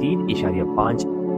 3.5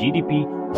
GDP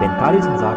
45,000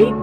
1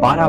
12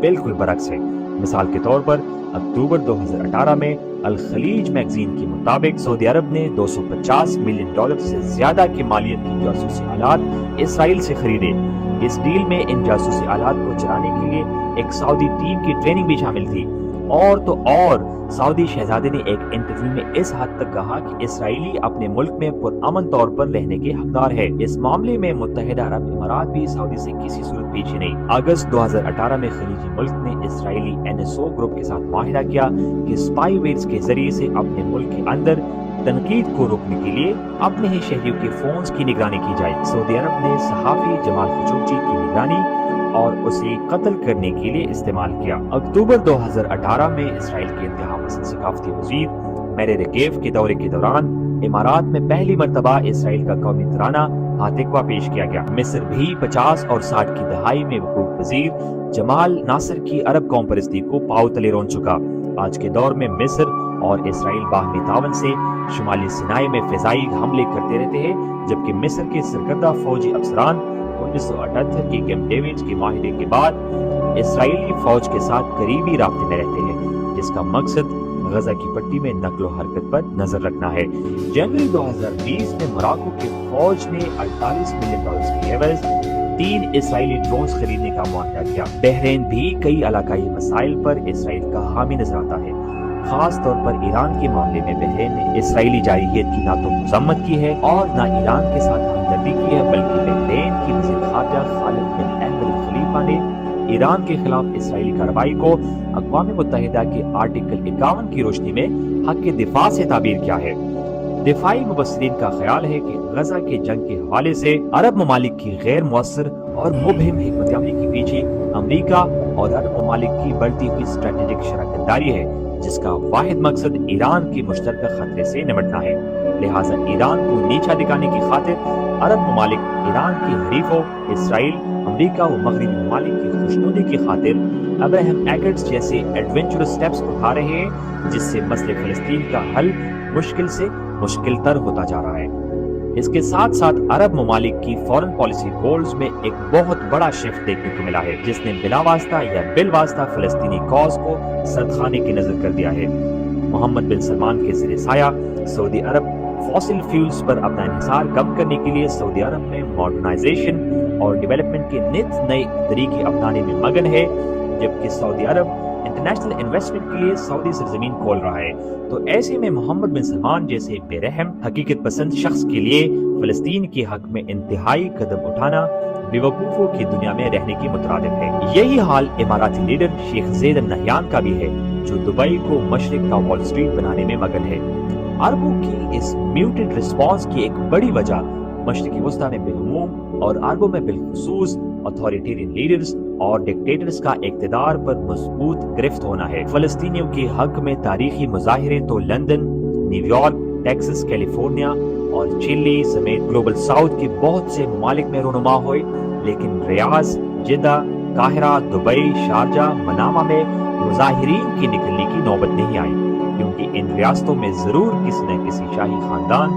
بالکل برعکس ہے۔ مثال کے طور پر اکتوبر 2018 میں الخلیج میگزین کے مطابق سعودی عرب نے $250 ملین سے زیادہ کی مالیت کی جاسوسی آلات اسرائیل سے خریدے۔ اس ڈیل میں ان جاسوسی آلات کو چلانے کے لیے ایک سعودی ٹیم کی ٹریننگ بھی شامل تھی۔ اور تو اور سعودی شہزادے نے ایک انٹرویو میں اس حد تک کہا کہ اسرائیلی اپنے ملک میں پرامن طور پر رہنے کے حقدار ہے۔ اس معاملے میں متحدہ عرب امارات بھی سعودی سے کسی صورت پیچھے نہیں۔ اگست 2018 میں خلیجی ملک نے اسرائیلی NSO گروپ کے ساتھ معاہدہ کیا کہ سپائی ویئرز کے ذریعے سے اپنے ملک کے اندر تنقید کو روکنے کے لیے اپنے ہی شہریوں کے فونز کی نگرانی کی جائے۔ سعودی عرب نے صحافی جمال خشوگی کی نگرانی اور اسے قتل کرنے کے لیے استعمال کیا۔ اکتوبر 2018 میں اسرائیل کے انتہا پسند ثقافتی وزیر میری ریگیف کے دورے کے دوران امارات میں پہلی مرتبہ اسرائیل کا قومی ترانہ ہاتھکوا پیش کیا گیا۔ مصر بھی 50 اور 60 کی دہائی میں وقوع پذیر جمال ناصر کی عرب قوم پرستی کو پاؤ تلے رون چکا۔ آج کے دور میں مصر اور اسرائیل باہمی تعاون سے شمالی سینائی میں فضائی حملے کرتے رہتے ہیں، جبکہ مصر کے سرکردہ فوجی افسران 1978 کے کیمپ ڈیوڈ کے معاہدے کے بعد اسرائیلی فوج کے ساتھ قریبی رابطے میں رہتے ہیں، جس کا مقصد غزہ کی پٹی میں نقل و حرکت پر نظر رکھنا ہے۔ جنوری 2020 میں موراکو کی فوج نے $48 ملین کی عوض 3 اسرائیلی ڈرونز خریدنے کا معاہدہ کیا۔ بحرین بھی کئی علاقائی مسائل پر اسرائیل کا حامی نظر آتا ہے۔ خاص طور پر ایران کے معاملے میں بحرین نے اسرائیلی جارحیت کی نہ تو مذمت کی ہے اور نہ ایران کے ساتھ ہمدردی کی ہے، بلکہ بحرین کی وزیر خارجہ خالد بن احمد الخلیفہ نے ایران کے خلاف اسرائیلی کارروائی کو اقوام متحدہ کے آرٹیکل 51 کی روشنی میں حق دفاع سے تعبیر کیا ہے۔ دفاعی مبصرین کا خیال ہے کہ غزہ کے جنگ کے حوالے سے عرب ممالک کی غیر مؤثر اور مبہم حکمت عملی کے پیچھے امریکا اور عرب ممالک کی بڑھتی ہوئی اسٹریٹجک شراکت داری ہے، جس کا واحد مقصد ایران کے مشترکہ خطرے سے نمٹنا ہے۔ لہٰذا ایران کو نیچا دکھانے کی خاطر عرب ممالک ایران کے حریفوں اسرائیل، امریکہ و مغربی ممالک کی خوشنودی کی خاطر ابراہم ایکٹس جیسے ایڈونچرس سٹیپس اٹھا رہے ہیں، جس سے مسئلہ فلسطین کا حل مشکل سے مشکل تر ہوتا جا رہا ہے۔ اس کے ساتھ ساتھ عرب ممالک کی فورن پالیسی گولز میں ایک بہت بڑا شفٹ دیکھنے کو ملا ہے، جس نے بلا واسطہ یا بالواسطہ فلسطینی کاز کو سردخانے کی نظر کر دیا ہے۔ محمد بن سلمان کے زیر سایہ سعودی عرب فوسل فیولز پر اپنا انحصار کم کرنے کے لیے سعودی عرب میں ماڈرنائزیشن اور ڈیولپمنٹ کے نت نئے طریقے اپنانے میں مگن ہے، جبکہ سعودی عرب انٹرنیشنل انویسٹمنٹ کے لیے سعودی سرزمین کھول رہا ہے۔ تو ایسے میں محمد بن سلمان جیسے بے رحم حقیقت پسند شخص کے لیے فلسطین کے حق میں انتہائی قدم اٹھانا بے وقوفوں کی دنیا میں رہنے کی مترادف ہے۔ یہی حال اماراتی لیڈر شیخ زید النہیان کا بھی ہے، جو دبئی کو مشرق کا وال اسٹریٹ بنانے میں مگن ہے۔ عربوں کی اس میوٹڈ رسپانس کی ایک بڑی وجہ مشرقی وسطی میں بالعموم اور عربوں میں بالخصوص اتھارٹیرین لیڈرز اور ڈکٹیٹرز کا اقتدار پر مضبوط گرفت ہونا ہے۔ فلسطینیوں کے حق میں تاریخی مظاہرے تو London, new York, Texas, California اور چلی سمیت گلوبل ساؤتھ کے بہت سے ممالک میں رونما ہوئے، لیکن ریاض، جدہ، قاہرہ، دبئی، شارجہ، منامہ میں مظاہرین کی نکلنے کی نوبت نہیں آئی، کیونکہ ان ریاستوں میں ضرور کسی نہ کسی شاہی خاندان،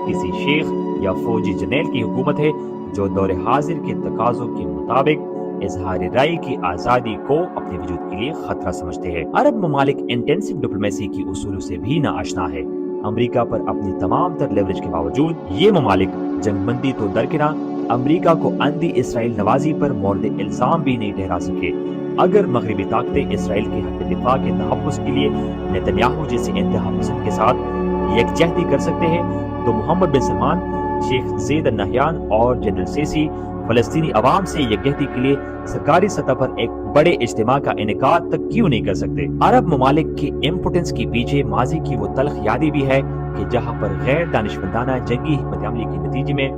کسی شیخ یا فوجی جنرل کی حکومت ہے جو دور حاضر کے تقاضوں کے مطابق اظہار رائے کی آزادی کو اپنے وجود کے لیے خطرہ سمجھتے ہیں۔ عرب ممالک انٹینسو ڈپلومیسی کی اصولوں سے بھی نا آشنا ہے۔ امریکہ پر اپنی تمام تر لیوریج کے باوجود یہ ممالک جنگ بندی تو درکنار امریکہ کو اندھی اسرائیل نوازی پر مورد الزام بھی نہیں ٹھہرا سکے۔ اگر مغربی طاقتیں اسرائیل کے حق دفاع کے تحفظ کے لیے نتنیاہو جیسے انتہا پسند کے ساتھ یکجہتی کر سکتے ہیں، تو محمد بن سلمان، شیخ زید النہیان اور جنرل سیسی فلسطینی عوام سے یکجہتی کے لیے سرکاری سطح پر ایک بڑے اجتماع کا انعقاد تک کیوں نہیں کر سکتے؟ عرب ممالک کے امپوٹنس کے پیچھے ماضی کی وہ تلخ یادی بھی ہے کہ جہاں پر غیر دانشمندانہ جنگی حکمت عملی کے نتیجے میں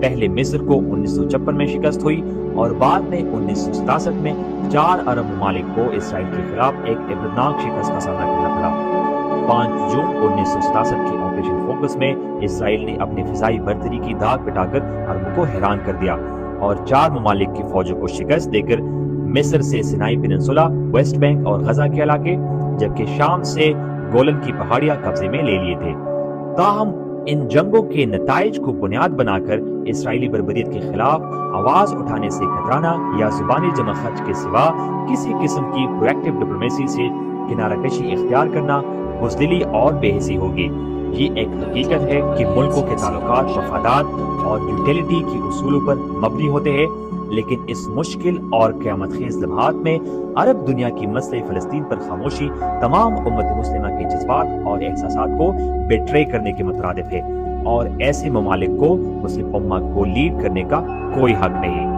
پہلے مصر کو 1956 میں شکست ہوئی اور بعد میں 1967 میں 4 عرب ممالک کو اسرائیل کے خلاف ایک عبرتناک شکست کا سامنا کرنا پڑا۔ 5 جون 1967 کے آپریشن فوکس میں اسرائیل نے اپنی فضائی برتری کی داغ پٹا کر عربوں کو حیران کر دیا اور 4 ممالک کی فوجوں کو شکست دے کر مصر سے سینائی پیننسولا، ویسٹ بینک اور غزہ کے علاقے، جبکہ شام سے گولن کی پہاڑیاں قبضے میں لے لیے تھے۔ تاہم ان جنگوں کے نتائج کو بنیاد بنا کر اسرائیلی بربریت کے خلاف آواز اٹھانے سے کترانا یا زبانی جمع خرچ کے سوا کسی قسم کی پرویکٹیو ڈپلومیسی سے کنارہ کشی اختیار کرنا بزدلی اور بے حسی ہوگی۔ یہ ایک حقیقت ہے کہ ملکوں کے تعلقات مفادات اور یوٹیلیٹی کے اصولوں پر مبنی ہوتے ہیں، لیکن اس مشکل اور قیامت خیز لمحات میں عرب دنیا کی مسئلہ فلسطین پر خاموشی تمام امت مسلمہ کے جذبات اور احساسات کو بیٹرے کرنے کے مترادف ہے، اور ایسے ممالک کو مسلم امہ کو لیڈ کرنے کا کوئی حق نہیں۔